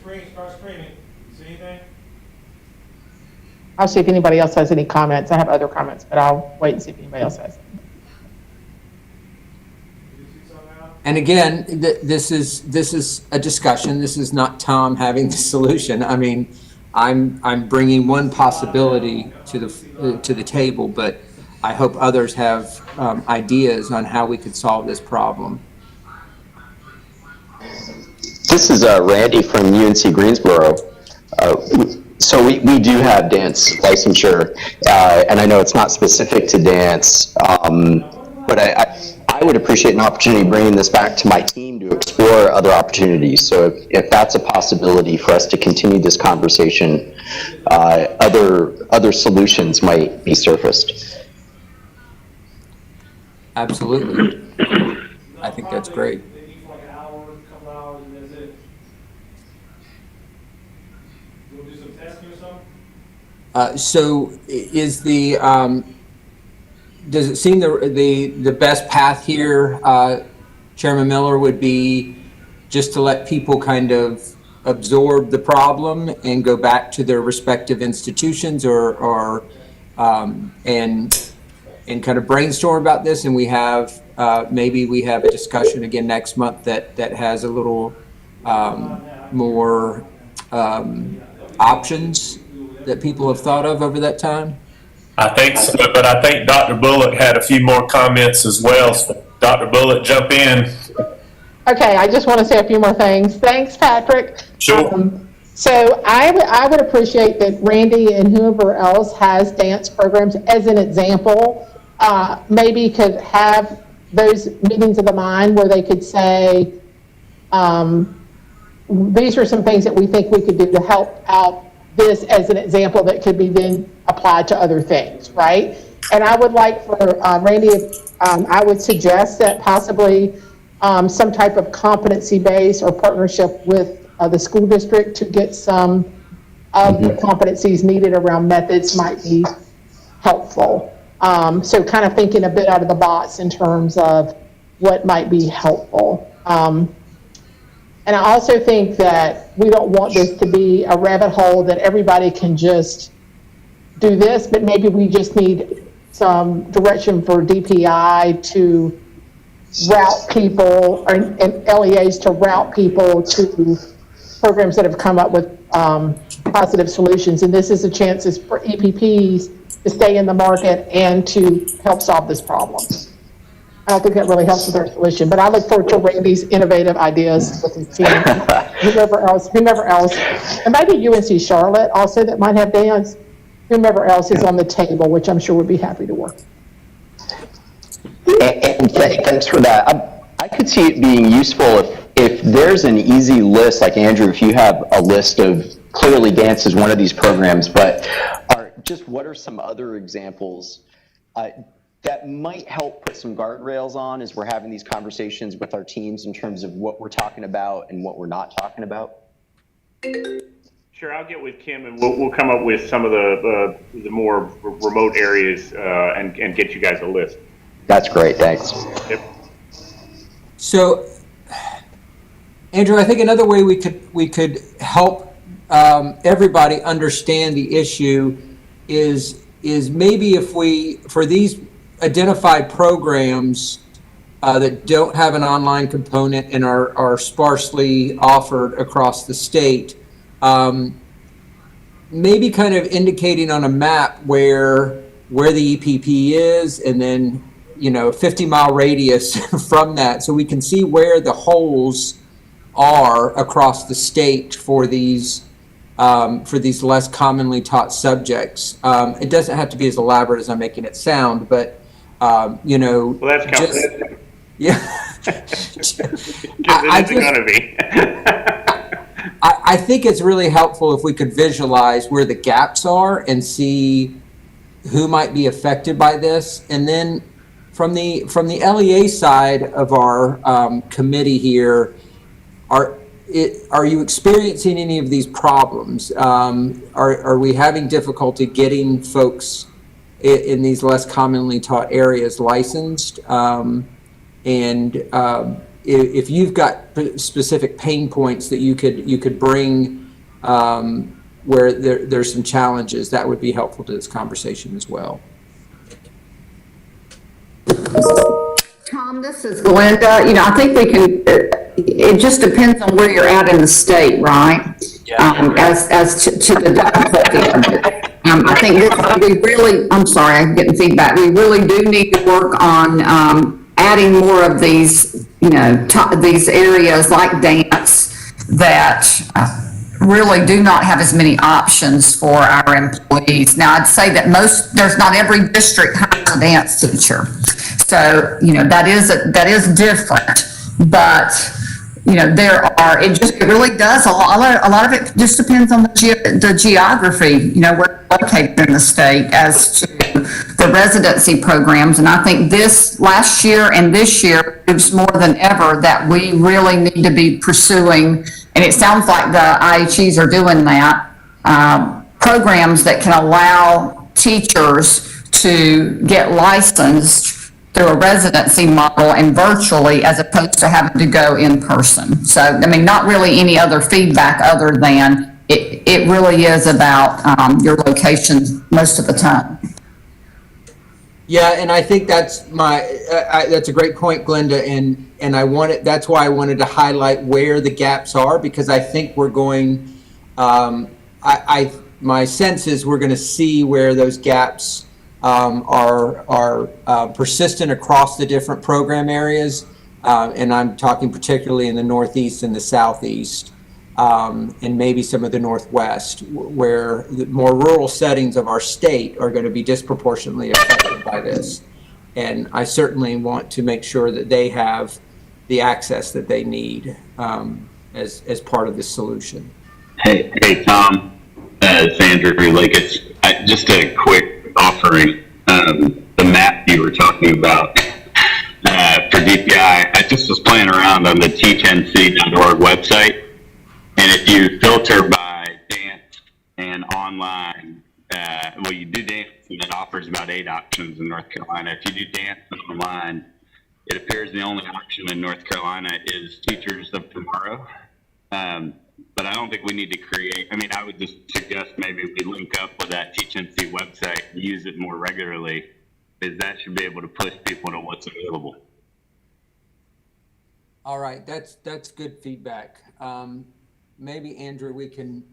screen, start screaming. See anything? I'll see if anybody else has any comments. I have other comments, but I'll wait and see if anybody else has. And again, this is a discussion. This is not Tom having the solution. I mean, I'm bringing one possibility to the table, but I hope others have ideas on how we could solve this problem. This is Randy from UNC Greensboro. So we do have dance licensure, and I know it's not specific to dance, but I would appreciate an opportunity bringing this back to my team to explore other opportunities. So if that's a possibility for us to continue this conversation, other solutions might be surfaced. Absolutely. I think that's great. So is the does it seem the best path here, Chairman Miller, would be just to let people kind of absorb the problem and go back to their respective institutions, or and kind of brainstorm about this, and we have maybe we have a discussion again next month that has a little more options that people have thought of over that time? I think so, but I think Dr. Bullock had a few more comments as well. So Dr. Bullock, jump in. Okay, I just want to say a few more things. Thanks, Patrick. Sure. So I would appreciate that Randy and whoever else has dance programs as an example, maybe could have those meetings of the mind where they could say, these are some things that we think we could do to help out this as an example that could be then applied to other things, right? And I would like for Randy, I would suggest that possibly some type of competency base or partnership with the school district to get some of the competencies needed around methods might be helpful. So kind of thinking a bit out of the box in terms of what might be helpful. And I also think that we don't want this to be a rabbit hole that everybody can just do this, but maybe we just need some direction for DPI to route people and LEAs to route people to programs that have come up with positive solutions. And this is a chance for EPPs to stay in the market and to help solve this problem. I don't think that really helps with our solution, but I look forward to Randy's innovative ideas with his team, whomever else, and maybe UNC Charlotte also that might have dance, whomever else is on the table, which I'm sure would be happy to work. And thanks for that. I could see it being useful if there's an easy list, like Andrew, if you have a list of, clearly dance is one of these programs, but what are some other examples that might help put some guardrails on as we're having these conversations with our teams in terms of what we're talking about and what we're not talking about? Sure, I'll get with Kim and we'll come up with some of the more remote areas and get you guys a list. That's great, thanks. Yep. So, Andrew, I think another way we could help everybody understand the issue is maybe if we, for these identified programs that don't have an online component and are sparsely offered across the state, maybe kind of indicating on a map where the EPP is, and then 50-mile radius from that, so we can see where the holes are across the state for these less commonly taught subjects. It doesn't have to be as elaborate as I'm making it sound, but well, that's just, yeah. I think it's really helpful if we could visualize where the gaps are and see who might be affected by this, and then from the LEA side of our committee here, are you experiencing any of these problems? Are we having difficulty getting folks in these less commonly taught areas licensed? And if you've got specific pain points that you could bring where there's some challenges, that would be helpful to this conversation as well. Tom, this is Glenda. You know, I think we can, it just depends on where you're at in the state, right? Yeah. As to the difficulty of it. I think we really, I'm sorry, I'm getting feedback. We really do need to work on adding more of these, you know, these areas like dance that really do not have as many options for our employees. Now, I'd say that there's not every district has a dance teacher. So, you know, that is different, but, you know, it really does, a lot of it just depends on the geography, you know, where it's located in the state as to the residency programs. And I think this last year and this year proves more than ever that we really need to be pursuing, and it sounds like the IHEs are doing that, programs that can allow teachers to get licensed through a residency model and virtually, as opposed to having to go in person. So, I mean, not really any other feedback other than it really is about your location most of the time. Yeah, and I think that's that's a great point, Glenda, and that's why I wanted to highlight where the gaps are, because I think we're going, my sense is we're going to see where those gaps are persistent across the different program areas, and I'm talking particularly in the Northeast and the Southeast, and maybe some of the Northwest, where the more rural settings of our state are going to be disproportionately affected by this. And I certainly want to make sure that they have the access that they need as part of the solution. Hey, Tom, it's Andrew Lakis. Just a quick offering. The map you were talking about for DPI, I just was playing around on the teachnc.org website, and if you filter by dance and online, well, you do dance and it offers about 8 options in North Carolina. If you do dance and online, it appears the only option in North Carolina is Teachers of Tomorrow. But I don't think we need to create, I mean, I would just suggest maybe we link up with that TeachNC website and use it more regularly, because that should be able to push people to what's available. All right, that's good feedback. Maybe Andrew, we can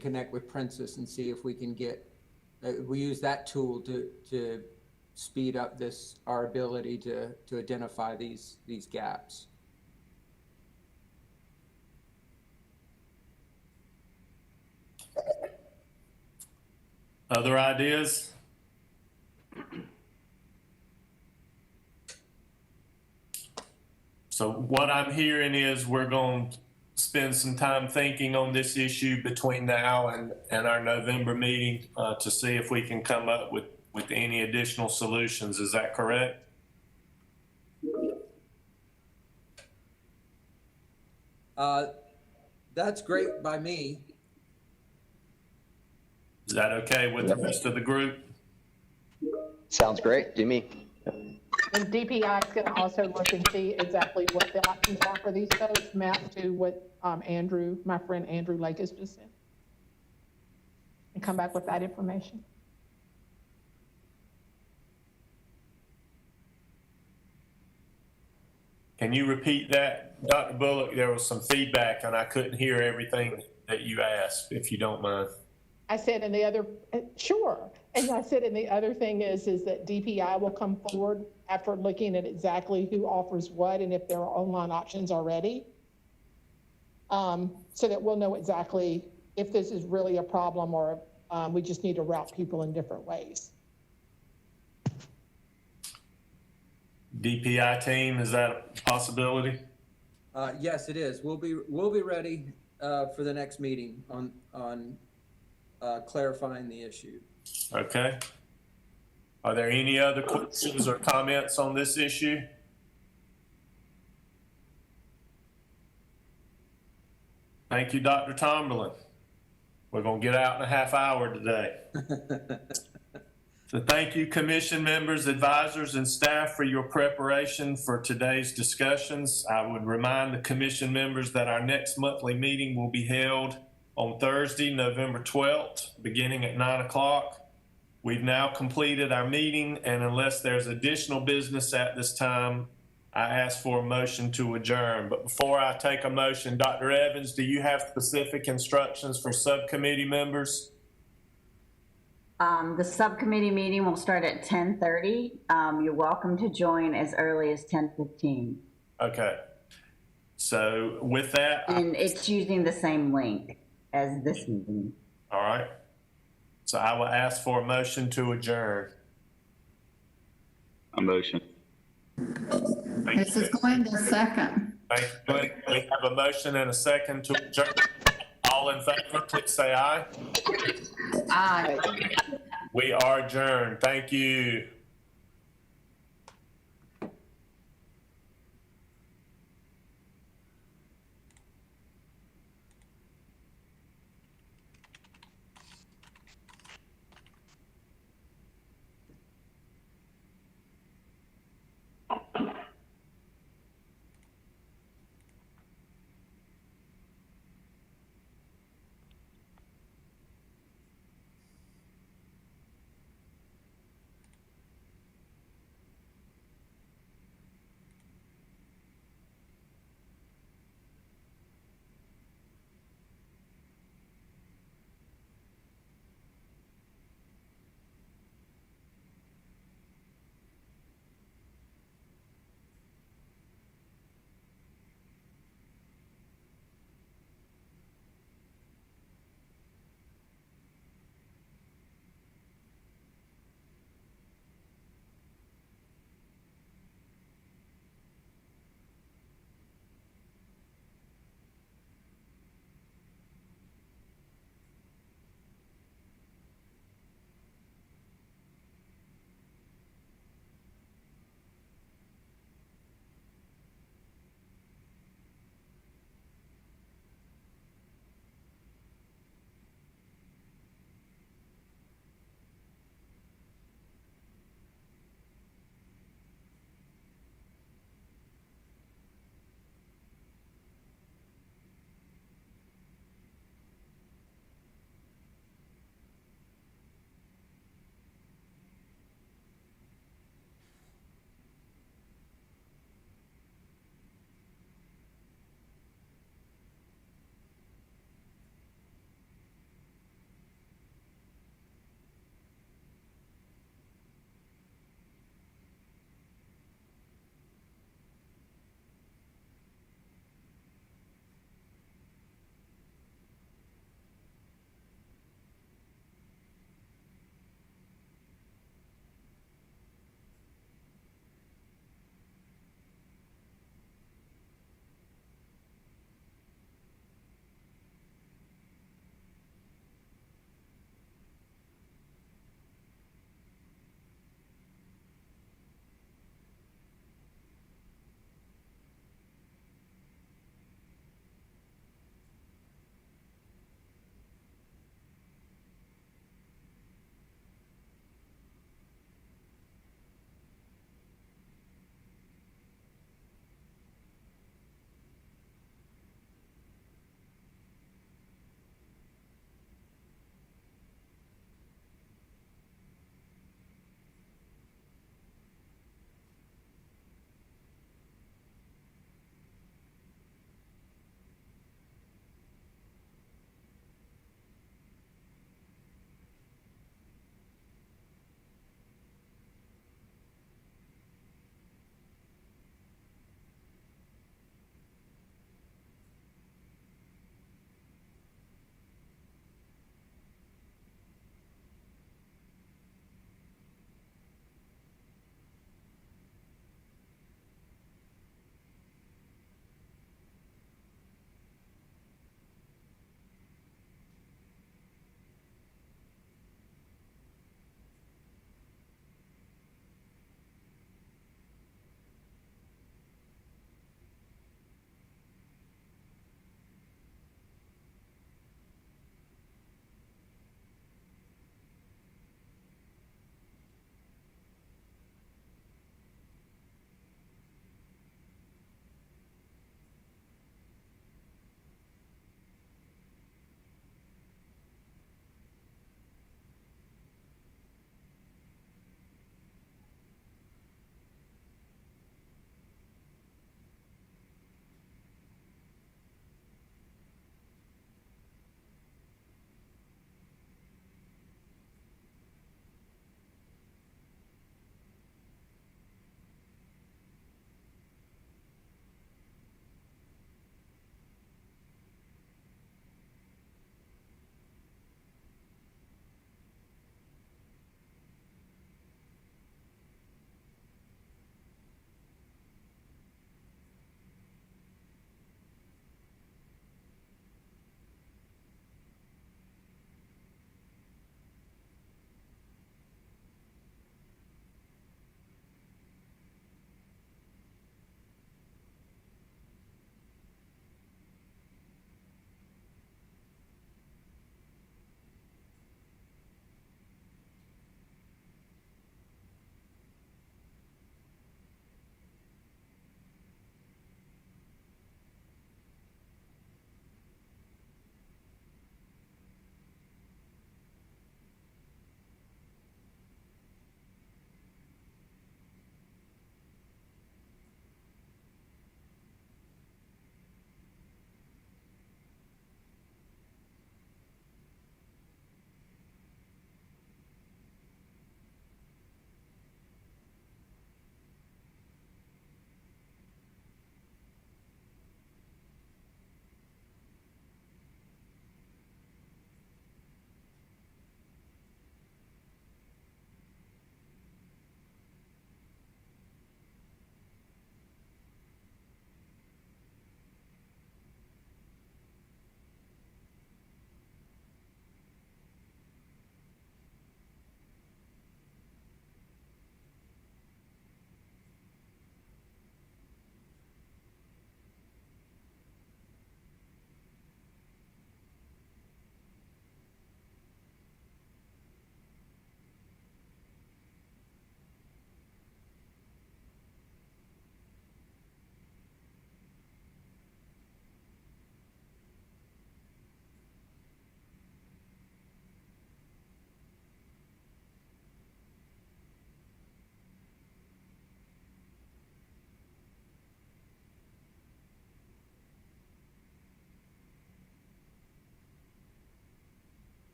connect with Princess and see if we can get, we use that tool to speed up our ability to identify these gaps. Other ideas? So what I'm hearing is we're going to spend some time thinking on this issue between now and our November meeting to see if we can come up with any additional solutions. Is that correct? That's great by me. Is that okay with the rest of the group? Sounds great to me. And DPI is going to also look and see exactly what the options are for these folks, mapped to what my friend Andrew Lakis just said, and come back with that information. Can you repeat that, Dr. Bullock? There was some feedback and I couldn't hear everything that you asked, if you don't mind. I said, and the other, sure. And I said, and the other thing is that DPI will come forward after looking at exactly who offers what and if there are online options already. So that we'll know exactly if this is really a problem or we just need to route people in different ways. DPI team, is that a possibility? Yes, it is. We'll be ready for the next meeting on clarifying the issue. Okay. Are there any other questions or comments on this issue? Thank you, Dr. Tomberlin. We're going to get out in a half hour today. So thank you, commission members, advisors, and staff for your preparation for today's discussions. I would remind the commission members that our next monthly meeting will be held on Thursday, November 12th, beginning at 9 o'clock. We've now completed our meeting, and unless there's additional business at this time, I ask for a motion to adjourn. But before I take a motion, Dr. Evans, do you have specific instructions for subcommittee members? The subcommittee meeting will start at 10:30. You're welcome to join as early as 10:15. Okay. So with that, And it's using the same link as this meeting. all right. So I will ask for a motion to adjourn. A motion. Thank you. Glenda, second. Thank you. We have a motion and a second to adjourn. All in favor, please say aye. Aye. We are adjourned. Thank you.